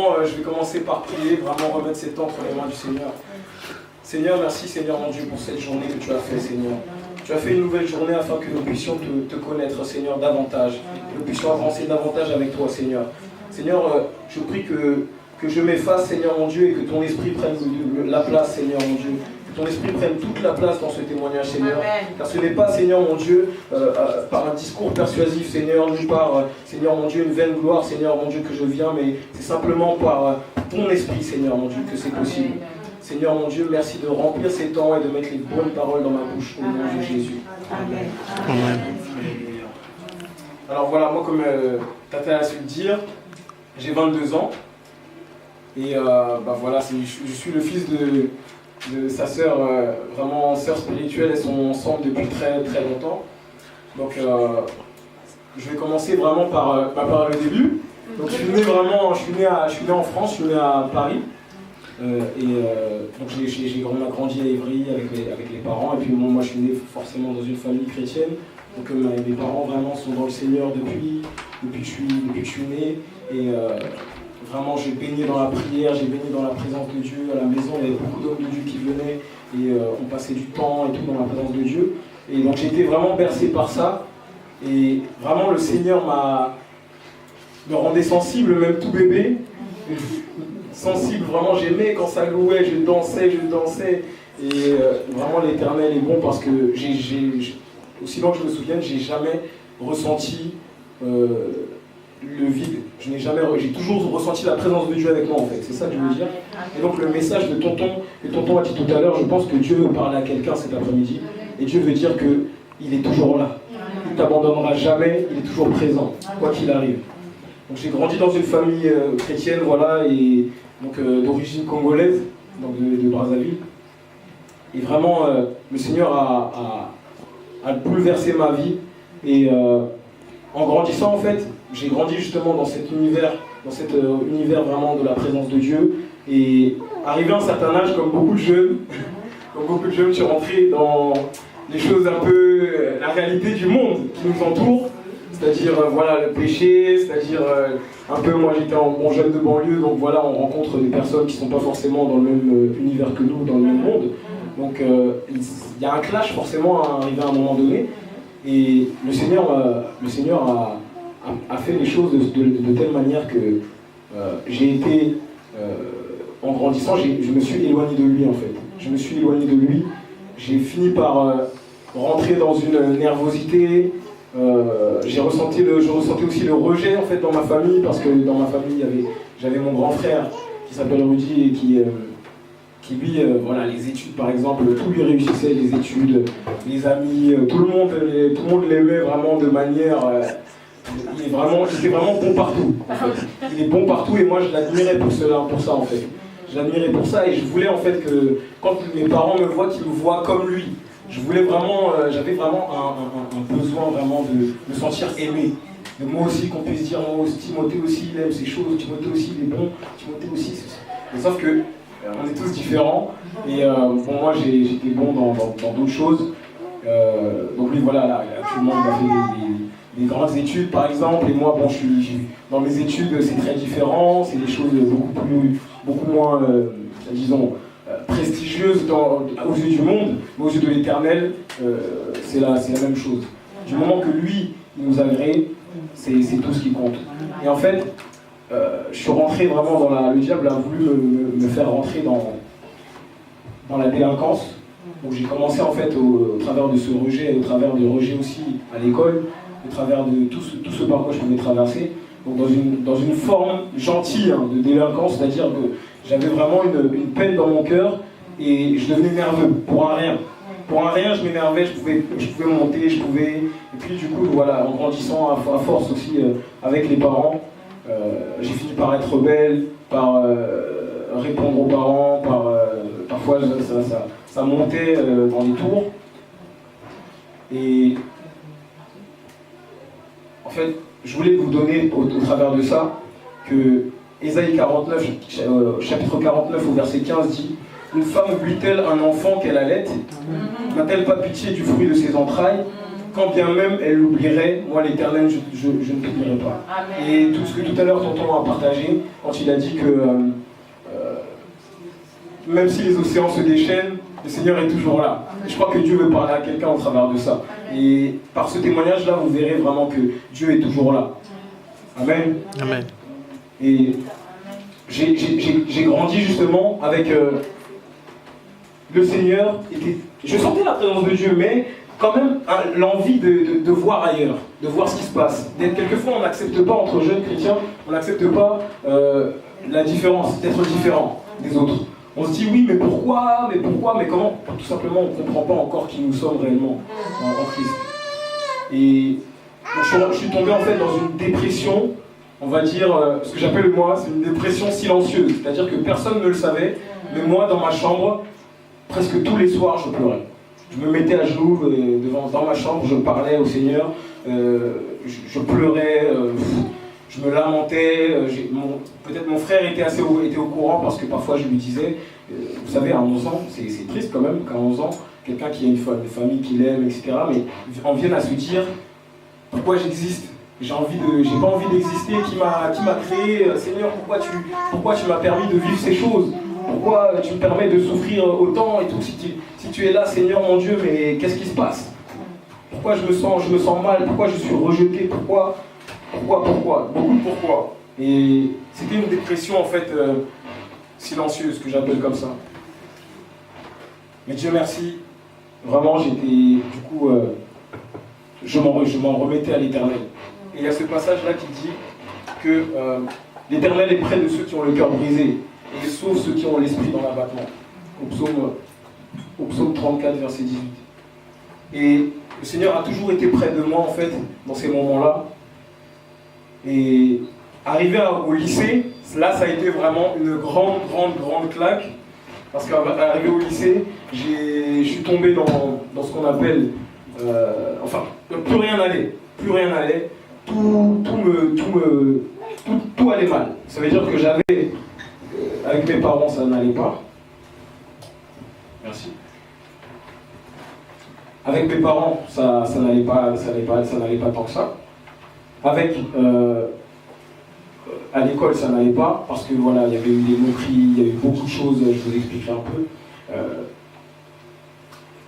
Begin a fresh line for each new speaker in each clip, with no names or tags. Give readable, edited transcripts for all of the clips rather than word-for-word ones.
Je vais commencer par prier, vraiment remettre ces temps entre les mains du Seigneur. Seigneur, merci Seigneur mon Dieu pour cette journée que tu as fait, Seigneur. Tu as fait une nouvelle journée afin que nous puissions te connaître, Seigneur, davantage. Que nous puissions avancer davantage avec toi, Seigneur. Seigneur, je prie que je m'efface, Seigneur mon Dieu, et que ton esprit prenne la place, Seigneur mon Dieu. Que ton esprit prenne toute la place dans ce témoignage, Seigneur. Amen. Car ce n'est pas, Seigneur mon Dieu, par un discours persuasif, Seigneur, ni par, Seigneur mon Dieu, une vaine gloire, Seigneur mon Dieu, que je viens, mais c'est simplement par ton esprit, Seigneur mon Dieu, que c'est possible. Seigneur mon Dieu, merci de remplir ces temps et de mettre les bonnes paroles dans ma bouche, au nom de Jésus. Amen. Amen. Alors voilà, moi comme Tata a su le dire, j'ai 22 ans. Et voilà, je suis le fils de sa sœur, vraiment sœur spirituelle. Elles sont ensemble depuis très très longtemps. Donc je vais commencer vraiment par le début. Donc je suis né en France, je suis né à Paris. Donc on a grandi à Évry avec les parents. Et puis moi je suis né forcément dans une famille chrétienne. Donc mes parents vraiment sont dans le Seigneur depuis que je suis né. Et vraiment j'ai baigné dans la prière, j'ai baigné dans la présence de Dieu. À la maison il y avait beaucoup d'hommes de Dieu qui venaient et on passait du temps et tout dans la présence de Dieu. Et donc j'ai été vraiment bercé par ça. Et vraiment le Seigneur me rendait sensible, même tout bébé. Sensible, vraiment j'aimais quand ça louait, je dansais. Et vraiment l'Éternel est bon parce que aussi long que je me souvienne, j'ai jamais ressenti le vide. J'ai toujours ressenti la présence de Dieu avec moi en fait, c'est ça que je veux dire. Et donc le message de tonton a dit tout à l'heure, je pense que Dieu veut parler à quelqu'un cet après-midi. Et Dieu veut dire qu'il est toujours là. Il ne t'abandonnera jamais, il est toujours présent, quoi qu'il arrive. Donc j'ai grandi dans une famille chrétienne, voilà, et donc d'origine congolaise, donc de Brazzaville. Et vraiment, le Seigneur a bouleversé ma vie. Et en grandissant, en fait, j'ai grandi justement dans cet univers vraiment de la présence de Dieu. Et arrivé à un certain âge, comme beaucoup de jeunes, je suis rentré dans les choses un peu, la réalité du monde qui nous entoure. C'est-à-dire, voilà, le péché, c'est-à-dire, un peu, moi j'étais un bon jeune de banlieue, donc voilà, on rencontre des personnes qui ne sont pas forcément dans le même univers que nous, dans le même monde. Donc, il y a un clash forcément à arriver à un moment donné. Et le Seigneur a fait les choses de telle manière que j'ai été, en grandissant, je me suis éloigné de lui en fait. Je me suis éloigné de lui. J'ai fini par rentrer dans une nervosité. Je ressentais aussi le rejet en fait dans ma famille, parce que dans ma famille j'avais mon grand frère qui s'appelle Rudy et qui lui, voilà, les études par exemple, tout lui réussissait, les études, les amis, tout le monde l'aimait vraiment de manière, il était vraiment bon partout en fait. Il est bon partout et moi je l'admirais pour ça en fait. Je l'admirais pour ça et je voulais en fait que quand mes parents me voient, qu'ils me voient comme lui. J'avais vraiment un besoin vraiment de me sentir aimé. De moi aussi, qu'on puisse dire, moi aussi, Timothée aussi, il aime ces choses, Timothée aussi, il est bon, Timothée aussi, c'est ça. Mais sauf que, on est tous différents, et moi j'étais bon dans d'autres choses. Donc lui, voilà, là, actuellement, il a fait des grandes études, par exemple, et moi, dans mes études, c'est très différent, c'est des choses beaucoup moins, disons, prestigieuse aux yeux du monde, mais aux yeux de l'Éternel, c'est la même chose. Du moment que lui, il nous a créés, c'est tout ce qui compte. Et en fait, je suis rentré vraiment le diable a voulu me faire rentrer dans la délinquance. Donc j'ai commencé en fait au travers de ce rejet, au travers du rejet aussi à l'école, au travers de tout ce par quoi je pouvais traverser. Donc dans une forme gentille de délinquance, c'est-à-dire que j'avais vraiment une peine dans mon cœur et je devenais nerveux pour un rien. Pour un rien, je m'énervais, je pouvais monter, et puis du coup, voilà, en grandissant à force aussi avec les parents, j'ai fini par être rebelle, par répondre aux parents, parfois ça montait dans les tours. Et en fait, je voulais vous donner au travers de ça que Ésaïe 49, chapitre 49 au verset 15 dit « Une femme oublie-t-elle un enfant qu'elle allait? N'a-t-elle pas pitié du fruit de ses entrailles? quand bien même elle l'oublierait, moi l'Éternel, je ne t'oublierai pas. Amen. Et tout ce que tout à l'heure tonton a partagé, quand il a dit que même si les océans se déchaînent, le Seigneur est toujours là. Et je crois que Dieu veut parler à quelqu'un au travers de ça. Et par ce témoignage-là, vous verrez vraiment que Dieu est toujours là. Amen.
Amen.
Et j'ai grandi justement avec le Seigneur. Je sentais la présence de Dieu, mais quand même l'envie de voir ailleurs, de voir ce qui se passe. Quelquefois, on n'accepte pas, entre jeunes chrétiens, on n'accepte pas la différence, d'être différent des autres. On se dit oui, mais pourquoi, mais comment? Tout simplement, on ne comprend pas encore qui nous sommes réellement en Christ. Et je suis tombé en fait dans une dépression, on va dire, ce que j'appelle moi, c'est une dépression silencieuse. C'est-à-dire que personne ne le savait, mais moi, dans ma chambre, presque tous les soirs, je pleurais. Je me mettais à genoux dans ma chambre, je parlais au Seigneur, je pleurais, je me lamentais. Peut-être mon frère était au courant parce que parfois je lui disais, vous savez, à 11 ans, c'est triste quand même qu'à 11 ans, quelqu'un qui a une famille qu'il aime, etc., mais on vienne à se dire, pourquoi j'existe? J'ai pas envie d'exister, qui m'a créé, Seigneur, pourquoi tu m'as permis de vivre ces choses? Pourquoi tu me permets de souffrir autant et tout? Si tu es là, Seigneur mon Dieu, mais qu'est-ce qui se passe? Pourquoi je me sens mal? Pourquoi je suis rejeté? Pourquoi? Beaucoup de pourquoi. Et c'était une dépression en fait silencieuse, que j'appelle comme ça. Mais Dieu merci, vraiment je m'en remettais à l'Éternel. Et il y a ce passage-là qui dit que l'Éternel est près de ceux qui ont le cœur brisé, et il sauve ceux qui ont l'esprit dans l'abattement. Au psaume 34, verset 18. Et le Seigneur a toujours été près de moi, en fait, dans ces moments-là. Et arrivé au lycée, là, ça a été vraiment une grande claque. Parce qu'arrivé au lycée, je suis tombé dans ce qu'on appelle... plus rien n'allait. Tout allait mal. Ça veut dire que avec mes parents, ça n'allait pas. Merci. Avec mes parents, ça n'allait pas tant que ça. À l'école, ça n'allait pas, parce que voilà, il y avait eu des moqueries, il y a eu beaucoup de choses, je vous expliquerai un peu.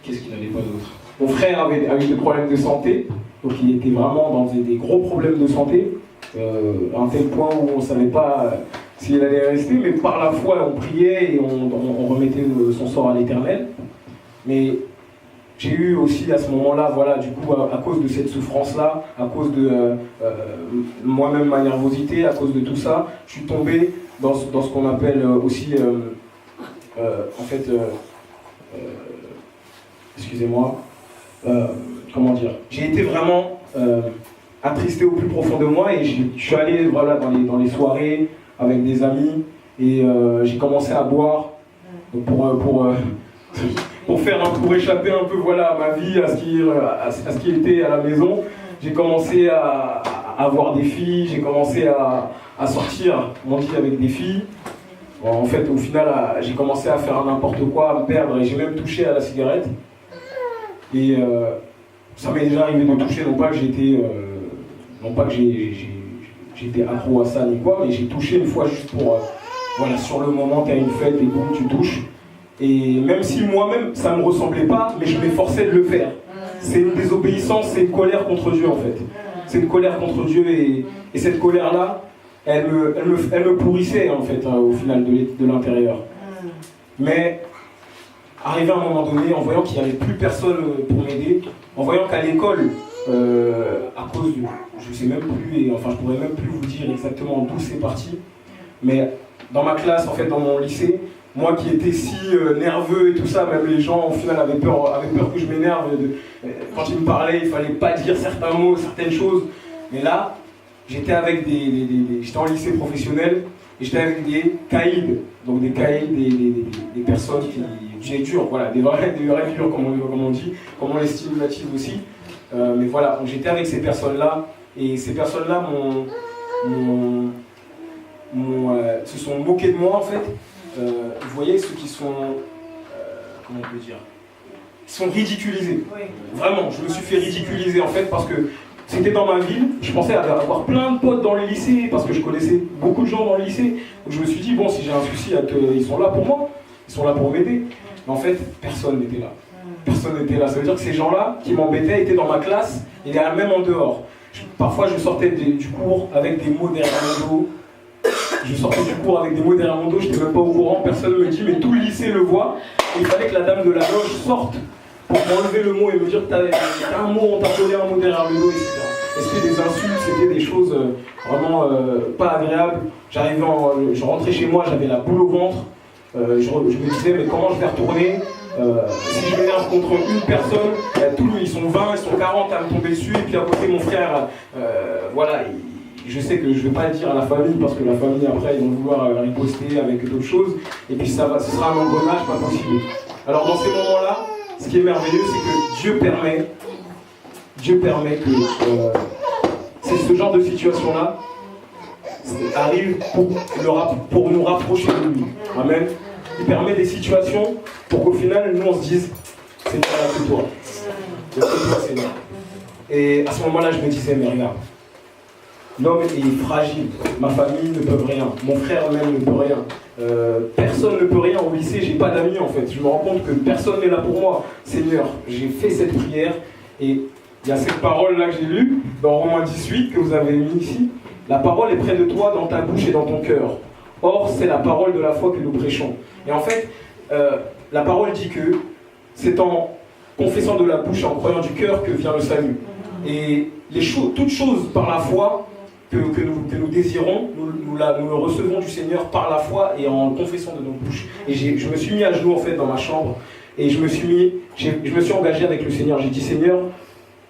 Qu'est-ce qu'il n'allait pas d'autre? Mon frère avait eu des problèmes de santé, donc il était vraiment dans des gros problèmes de santé, à un tel point où on ne savait pas s'il allait rester, mais par la foi, on priait et on remettait son sort à l'Éternel. Mais j'ai eu aussi à ce moment-là, voilà, du coup, à cause de cette souffrance-là, à cause de moi-même ma nervosité, à cause de tout ça, je suis tombé dans ce qu'on appelle aussi, excusez-moi, comment dire, j'ai été vraiment attristé au plus profond de moi et je suis allé voilà, dans les soirées avec des amis et j'ai commencé à boire pour échapper un peu voilà, à ma vie, à ce qui était à la maison. J'ai commencé à avoir des filles, j'ai commencé à sortir, on dit, avec des filles. Bon, en fait, au final, j'ai commencé à faire n'importe quoi, à me perdre, et j'ai même touché à la cigarette. Et ça m'est déjà arrivé de toucher, non pas que j'étais accro à ça ni quoi, mais j'ai touché une fois juste pour, voilà, sur le moment, t'as une fête et boum, tu touches. Et même si moi-même, ça ne me ressemblait pas, mais je m'efforçais de le faire. C'est une désobéissance, c'est une colère contre Dieu en fait. C'est une colère contre Dieu et cette colère-là, elle me pourrissait en fait, au final de l'intérieur. Mais arrivé à un moment donné, en voyant qu'il n'y avait plus personne pour m'aider, en voyant qu'à l'école, à cause de... Je ne sais même plus, et enfin je pourrais même plus vous dire exactement d'où c'est parti, mais dans ma classe, en fait, dans mon lycée, moi qui étais si nerveux et tout ça, même les gens au final avaient peur que je m'énerve. Quand ils me parlaient, il ne fallait pas dire certains mots, certaines choses. Mais là, j'étais en lycée professionnel et j'étais avec des caïds. Donc des caïds, des personnes qui dures, voilà, des vrais durs comme on dit, comme on les stimulative aussi. Mais voilà, donc j'étais avec ces personnes-là et ces personnes-là se sont moquées de moi en fait. Vous voyez ceux qui sont, comment on peut dire, sont ridiculisés. Vraiment, je me suis fait ridiculiser en fait parce que c'était dans ma ville, je pensais avoir plein de potes dans le lycée parce que je connaissais beaucoup de gens dans le lycée. Donc je me suis dit, bon, si j'ai un souci, ils sont là pour moi, ils sont là pour m'aider. Mais en fait, personne n'était là. Personne n'était là. Ça veut dire que ces gens-là qui m'embêtaient étaient dans ma classe et même en dehors. Parfois, je sortais du cours avec des mots derrière mon dos. Je sortais du cours avec des mots derrière mon dos, je n'étais même pas au courant, personne ne me dit, mais tout le lycée le voit. Et il fallait que la dame de la loge sorte pour m'enlever le mot et me dire t'as un mot, on t'a collé un mot derrière le dos, etc. Et c'était des insultes, c'était des choses vraiment pas agréables. Je rentrais chez moi, j'avais la boule au ventre. Je me disais, mais comment je vais retourner si je m'énerve contre une personne, ils sont 20, ils sont 40 à me tomber dessus, et puis à côté mon frère, voilà, je sais que je ne vais pas le dire à la famille, parce que la famille après ils vont vouloir riposter avec d'autres choses, et puis ce sera un engrenage pas possible. Alors dans ces moments-là, ce qui est merveilleux, c'est que Dieu permet que ce genre de situation-là arrive pour nous rapprocher de lui. Amen. Il permet des situations pour qu'au final, nous on se dise, Seigneur, là c'est toi. C'est toi, Seigneur. Et à ce moment-là, je me disais, mais regarde, l'homme est fragile, ma famille ne peut rien, mon frère même ne peut rien. Personne ne peut rien au lycée, j'ai pas d'amis en fait. Je me rends compte que personne n'est là pour moi. Seigneur, j'ai fait cette prière et il y a cette parole-là que j'ai lue dans Romains 18 que vous avez mis ici. La parole est près de toi, dans ta bouche et dans ton cœur. Or, c'est la parole de la foi que nous prêchons. Et en fait, la parole dit que c'est en confessant de la bouche et en croyant du cœur que vient le salut. Et toutes choses par la foi que nous désirons, nous le recevons du Seigneur par la foi et en confessant de nos bouches. Et je me suis mis à genoux en fait dans ma chambre et je me suis engagé avec le Seigneur. J'ai dit, Seigneur,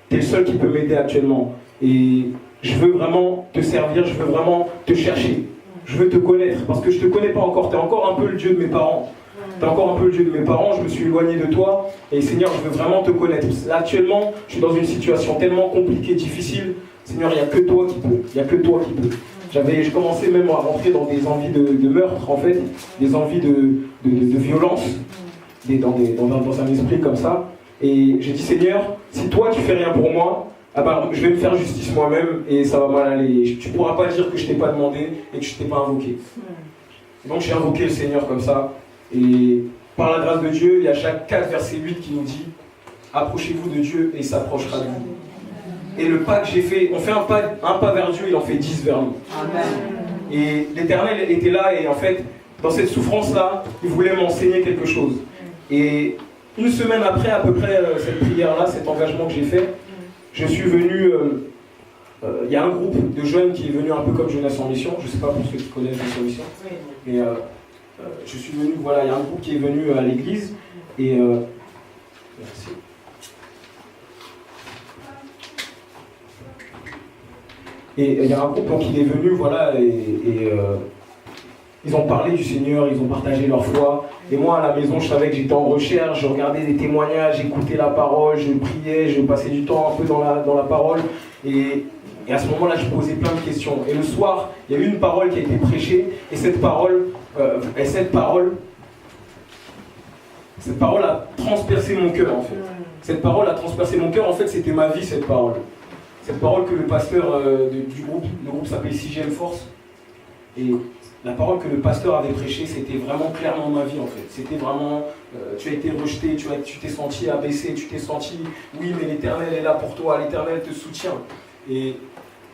tu es le seul qui peut m'aider actuellement. Et je veux vraiment te servir, je veux vraiment te chercher. Je veux te connaître, parce que je ne te connais pas encore. Tu es encore un peu le Dieu de mes parents. Tu es encore un peu le Dieu de mes parents, je me suis éloigné de toi. Et Seigneur, je veux vraiment te connaître. Là, actuellement, je suis dans une situation tellement compliquée, difficile. Seigneur, il n'y a que toi qui peux. Il n'y a que toi qui peux. Je commençais même à rentrer dans des envies de meurtre, en fait. Des envies de violence. Dans un esprit comme ça. Et j'ai dit, Seigneur, si toi tu fais rien pour moi, ah bah, je vais me faire justice moi-même et ça va mal aller. Tu ne pourras pas dire que je ne t'ai pas demandé et que je ne t'ai pas invoqué. Et donc j'ai invoqué le Seigneur comme ça. Et par la grâce de Dieu, il y a Jacques 4, verset 8 qui nous dit « Approchez-vous de Dieu et il s'approchera de vous. » Et le pas que j'ai fait, on fait un pas vers Dieu, il en fait 10 vers nous. Amen. Et l'Éternel était là et en fait, dans cette souffrance-là, il voulait m'enseigner quelque chose. Et une semaine après, à peu près, cette prière-là, cet engagement que j'ai fait, je suis venu, il y a un groupe de jeunes qui est venu un peu comme Jeunesse en Mission, je ne sais pas pour ceux qui connaissent Jeunesse en Mission, mais je suis venu, voilà, il y a un groupe qui est venu à l'église, et merci. Et il y a un groupe donc, qui est venu, voilà, et ils ont parlé du Seigneur, ils ont partagé leur foi. Et moi, à la maison, je savais que j'étais en recherche, je regardais des témoignages, j'écoutais la parole, je priais, je passais du temps un peu dans la parole. Et à ce moment-là, je posais plein de questions. Et le soir, il y a eu une parole qui a été prêchée, et cette parole a transpercé mon cœur, en fait. Cette parole a transpercé mon cœur, en fait, c'était ma vie, cette parole. Cette parole que le pasteur du groupe, le groupe s'appelle 6e Force, et la parole que le pasteur avait prêchée, c'était vraiment clairement ma vie en fait. C'était vraiment, tu as été rejeté, tu t'es senti abaissé, tu t'es senti, oui mais l'Éternel est là pour toi, l'Éternel te soutient. Et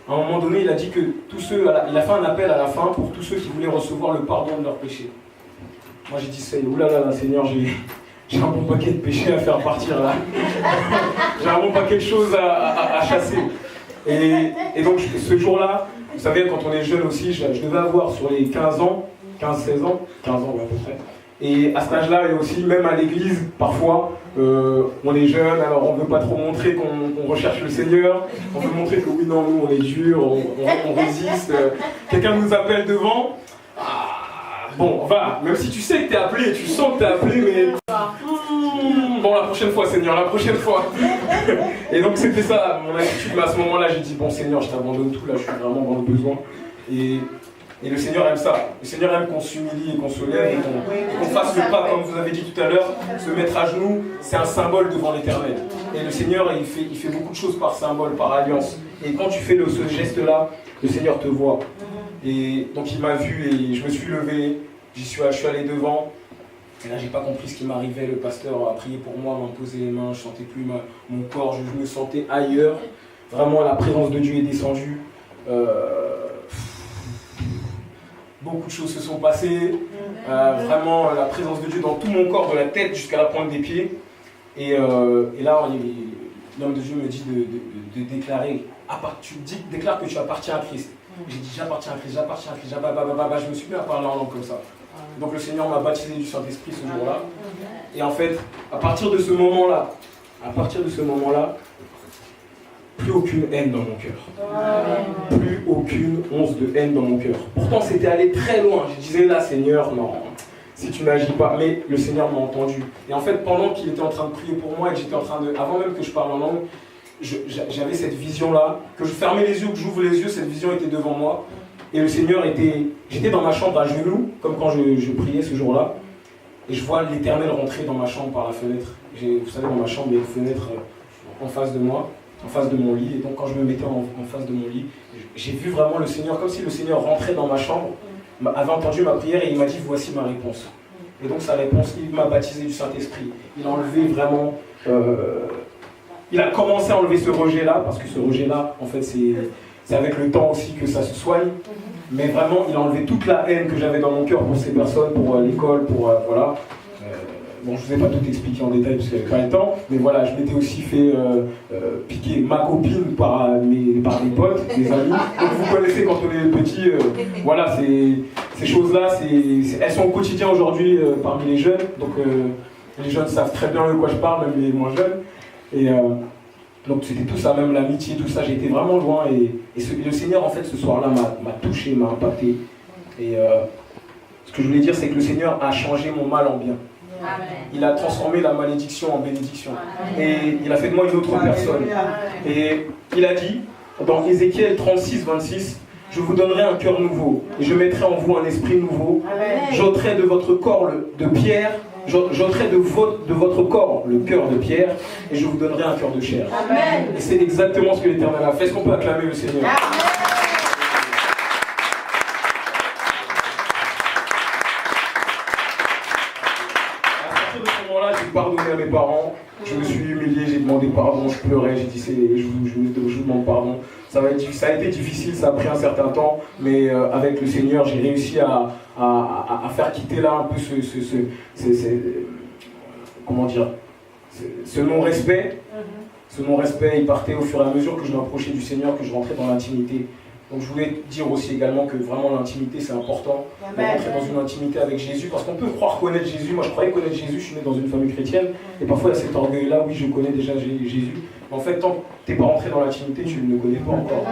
à un moment donné, il a dit que tous ceux, il a fait un appel à la fin pour tous ceux qui voulaient recevoir le pardon de leurs péchés. Moi j'ai dit, oulala Seigneur, j'ai un bon paquet de péchés à faire partir là. J'ai un bon paquet de choses à chasser. Et donc ce jour-là, vous savez, quand on est jeune aussi, je devais avoir sur les 15 ans, 15-16 ans, 15 ans à peu près. Et à cet âge-là, et aussi même à l'église, parfois, on est jeune, alors on ne veut pas trop montrer qu'on recherche le Seigneur, on veut montrer que oui, non, nous on est dur, on résiste, quelqu'un nous appelle devant, bon, va, même si tu sais que tu es appelé, tu sens que tu es appelé, mais... bon, la prochaine fois, Seigneur, la prochaine fois. Et donc c'était ça, mon attitude, mais à ce moment-là, j'ai dit, bon Seigneur, je t'abandonne tout, là, je suis vraiment dans le besoin. Et Et le Seigneur aime ça. Le Seigneur aime qu'on s'humilie et qu'on se lève et qu'on fasse le pas, comme vous avez dit tout à l'heure. Se mettre à genoux, c'est un symbole devant l'Éternel. Et le Seigneur, il fait beaucoup de choses par symbole, par alliance. Et quand tu fais ce geste-là, le Seigneur te voit. Et donc il m'a vu et je me suis levé, je suis allé devant. Et là, j'ai pas compris ce qui m'arrivait. Le pasteur a prié pour moi, m'a posé les mains, je sentais plus mon corps, je me sentais ailleurs. Vraiment, la présence de Dieu est descendue. Beaucoup de choses se sont passées. Vraiment, la présence de Dieu dans tout mon corps, de la tête jusqu'à la pointe des pieds. Et là, l'homme de Dieu me dit de déclarer, déclare que tu appartiens à Christ. J'ai dit, j'appartiens à Christ, j'appartiens à Christ, je me suis mis à parler en langue comme ça. Donc le Seigneur m'a baptisé du Saint-Esprit ce jour-là. Et en fait, à partir de ce moment-là, plus aucune haine dans mon cœur. Plus aucune once de haine dans mon cœur. Pourtant, c'était allé très loin. Je disais là, Seigneur, non, si tu n'agis pas. Mais le Seigneur m'a entendu. Et en fait, pendant qu'il était en train de prier pour moi et que j'étais en train de... Avant même que je parle en langue, j'avais cette vision-là, que je fermais les yeux, que j'ouvre les yeux, cette vision était devant moi. Et le Seigneur était... J'étais dans ma chambre à genoux, comme quand je priais ce jour-là. Et je vois l'Éternel rentrer dans ma chambre par la fenêtre. Vous savez, dans ma chambre, il y a une fenêtre en face de moi, en face de mon lit. Et donc quand je me mettais en face de mon lit, j'ai vu vraiment le Seigneur, comme si le Seigneur rentrait dans ma chambre, avait entendu ma prière et il m'a dit, voici ma réponse. Et donc sa réponse, il m'a baptisé du Saint-Esprit. Il a enlevé vraiment... il a commencé à enlever ce rejet-là, parce que ce rejet-là, en fait, c'est avec le temps aussi que ça se soigne. Mais vraiment, il a enlevé toute la haine que j'avais dans mon cœur pour ces personnes, pour l'école, pour... voilà. Bon, je ne vous ai pas tout expliqué en détail parce qu'il n'y avait pas le temps, mais voilà, je m'étais aussi fait piquer ma copine par des potes, des amis. Donc vous connaissez quand on est petit, voilà, ces choses-là, elles sont au quotidien aujourd'hui parmi les jeunes. Donc les jeunes savent très bien de quoi je parle, même les moins jeunes. Et donc c'était tout ça, même l'amitié, tout ça, j'ai été vraiment loin. Et le Seigneur, en fait, ce soir-là, m'a touché, m'a impacté. Et ce que je voulais dire, c'est que le Seigneur a changé mon mal en bien. Amen. Il a transformé la malédiction en bénédiction. Amen. Et il a fait de moi une autre personne. Et il a dit, dans Ézéchiel 36, 26, « Je vous donnerai un cœur nouveau, et je mettrai en vous un esprit nouveau. J'ôterai de votre corps de pierre, j'ôterai de votre corps le cœur de pierre, et je vous donnerai un cœur de chair. » Et c'est exactement ce que l'Éternel a fait. Est-ce qu'on peut acclamer le Seigneur? Amen. J'ai pardonné à mes parents, je me suis humilié, j'ai demandé pardon, je pleurais, j'ai dit je vous demande pardon. Ça a été difficile, ça a pris un certain temps, mais avec le Seigneur, j'ai réussi à faire quitter là un peu comment dire, ce non-respect. Ce non-respect, il partait au fur et à mesure que je m'approchais du Seigneur, que je rentrais dans l'intimité. Donc je voulais dire aussi également que vraiment l'intimité c'est important, de rentrer dans une intimité avec Jésus, parce qu'on peut croire connaître Jésus. Moi je croyais connaître Jésus, je suis né dans une famille chrétienne, et parfois il y a cet orgueil-là, oui je connais déjà Jésus, mais en fait tant que tu n'es pas rentré dans l'intimité, tu ne le connais pas encore.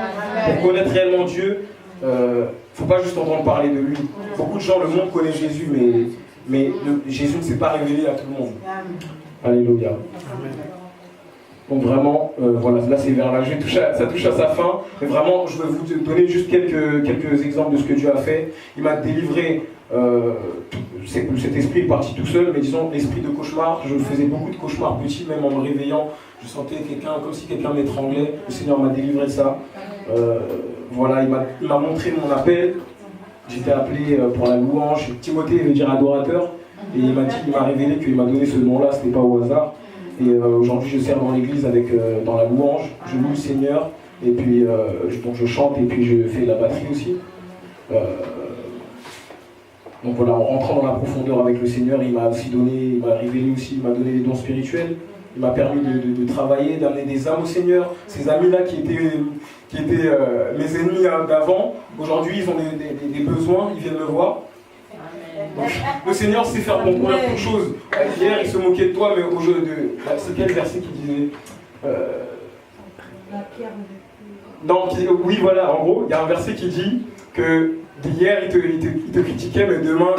Pour connaître réellement Dieu, il ne faut pas juste entendre parler de lui. Beaucoup de gens, le monde connaît Jésus, mais Jésus ne s'est pas révélé à tout le monde. Alléluia. Donc vraiment, voilà, là c'est vers là, ça touche à sa fin, mais vraiment je vais vous donner juste quelques exemples de ce que Dieu a fait. Il m'a délivré, cet esprit est parti tout seul, mais disons l'esprit de cauchemar, je faisais beaucoup de cauchemars petits, même en me réveillant, je sentais comme si quelqu'un m'étranglait, le Seigneur m'a délivré de ça. Voilà, il m'a montré mon appel, j'étais appelé pour la louange, Timothée veut dire adorateur, et il m'a révélé qu'il m'a donné ce nom-là, c'était pas au hasard. Et aujourd'hui, je sers dans l'église dans la louange, je loue le Seigneur, et puis donc je chante et puis je fais de la batterie aussi. Donc voilà, en rentrant dans la profondeur avec le Seigneur, il m'a aussi donné, il m'a révélé aussi, il m'a donné des dons spirituels, il m'a permis de travailler, d'amener des âmes au Seigneur. Ces amis-là qui étaient mes ennemis d'avant, aujourd'hui ils ont des besoins, ils viennent me voir. Donc, le Seigneur sait faire concourir toutes choses. Hier, il se moquait de toi, mais au jeu de... C'est quel verset qui disait non, oui, voilà, en gros, il y a un verset qui dit que hier, il te critiquait, mais demain,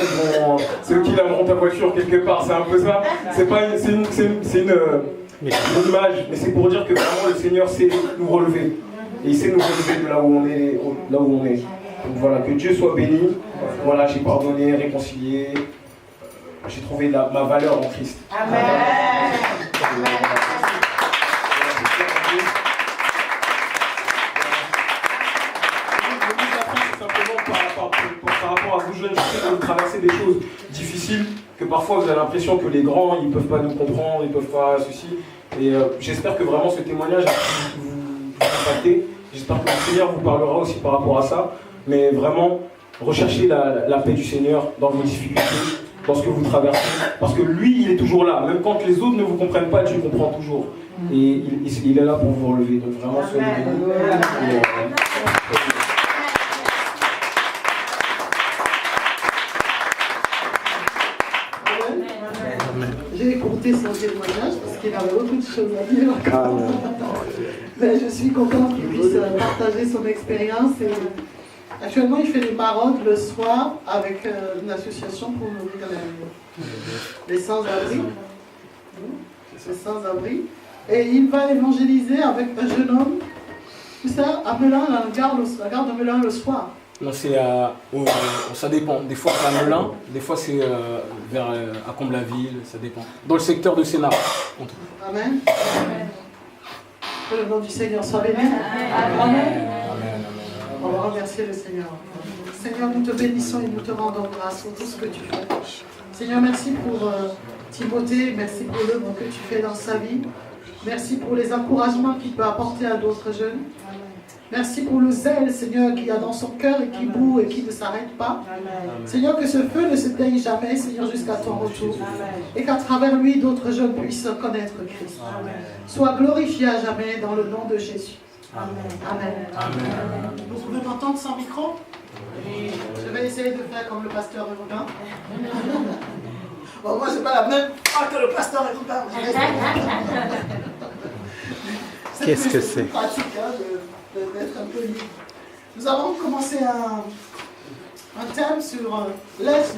c'est eux qui laveront ta voiture quelque part. C'est un peu ça. C'est une image, mais c'est pour dire que vraiment, le Seigneur sait nous relever. Et il sait nous relever de là où on est. Donc voilà, que Dieu soit béni. Voilà, j'ai pardonné, réconcilié. J'ai trouvé ma valeur en Christ.
Amen.
Par rapport à vous jeunes, je sais que vous traversez des choses difficiles, que parfois vous avez l'impression que les grands, ils ne peuvent pas nous comprendre, ils ne peuvent pas ceci. Et j'espère que vraiment ce témoignage a pu vous impacter. J'espère que le Seigneur vous parlera aussi par rapport à ça. Mais vraiment, recherchez la paix du Seigneur dans vos difficultés, dans ce que vous traversez. Parce que lui, il est toujours là. Même quand les autres ne vous comprennent pas, Dieu comprend toujours. Et il est là pour vous relever. Donc vraiment, soyez bénis.
J'ai écouté son témoignage parce qu'il avait beaucoup de choses à dire encore. Mais je suis contente qu'il puisse partager son expérience. Et actuellement, il fait des maraudes le soir avec une association pour nourrir les sans-abri. Les sans-abri. Et il va évangéliser avec un jeune homme, tout ça, à Melun, à la gare de Melun le soir.
Non, ça dépend. Des fois c'est à Melun, des fois c'est à Comble-la-Ville, ça dépend. Dans le secteur de Sénart.
Amen. Que le nom du Seigneur soit béni.
Amen.
On va remercier le Seigneur. Seigneur, nous te bénissons et nous te rendons grâce pour tout ce que tu fais. Seigneur, merci pour Timothée, merci pour l'œuvre que tu fais dans sa vie. Merci pour les encouragements qu'il peut apporter à d'autres jeunes. Merci pour le zèle, Seigneur, qu'il y a dans son cœur et qui bout et qui ne s'arrête pas. Amen. Seigneur, que ce feu ne s'éteigne jamais, Seigneur, jusqu'à ton retour. Amen. Et qu'à travers lui, d'autres jeunes puissent connaître Christ. Amen. Sois glorifié à jamais dans le nom de Jésus. Amen. Amen. Amen. Vous pouvez m'entendre sans micro? Oui. Je vais essayer de faire comme le pasteur Robin. Bon, moi, je n'ai pas la même foi que le pasteur Robin.
Qu'est-ce que c'est?
Pratique, hein, d'être un peu libre. Nous avons commencé un thème sur l'aide.